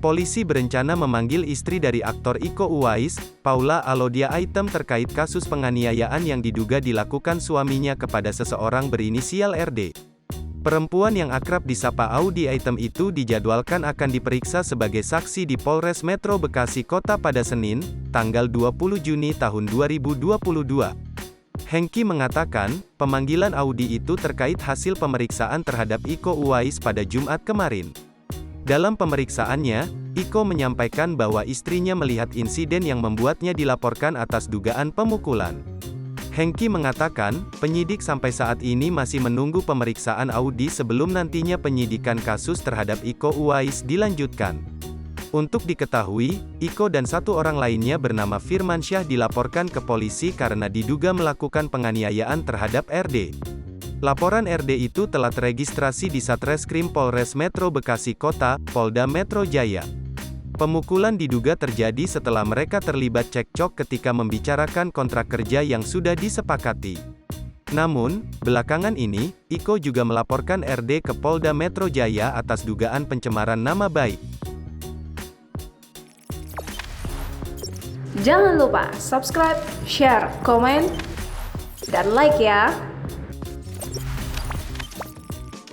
Polisi berencana memanggil istri dari aktor Iko Uwais, Paula Alodia Aitem terkait kasus penganiayaan yang diduga dilakukan suaminya kepada seseorang berinisial RD. Perempuan yang akrab disapa Audi Aitem itu dijadwalkan akan diperiksa sebagai saksi di Polres Metro Bekasi Kota pada Senin, tanggal 20 Juni tahun 2022. Hengki mengatakan, pemanggilan Audi itu terkait hasil pemeriksaan terhadap Iko Uwais pada Jumat kemarin. Dalam pemeriksaannya, Iko menyampaikan bahwa istrinya melihat insiden yang membuatnya dilaporkan atas dugaan pemukulan. Hengki mengatakan, penyidik sampai saat ini masih menunggu pemeriksaan Audi sebelum nantinya penyidikan kasus terhadap Iko Uwais dilanjutkan. Untuk diketahui, Iko dan satu orang lainnya bernama Firmansyah dilaporkan ke polisi karena diduga melakukan penganiayaan terhadap RD. Laporan RD itu telah teregistrasi di Satreskrim Polres Metro Bekasi Kota, Polda Metro Jaya. Pemukulan diduga terjadi setelah mereka terlibat cekcok ketika membicarakan kontrak kerja yang sudah disepakati. Namun, belakangan ini, Iko juga melaporkan RD ke Polda Metro Jaya atas dugaan pencemaran nama baik. Jangan lupa subscribe, share, komen, dan like ya!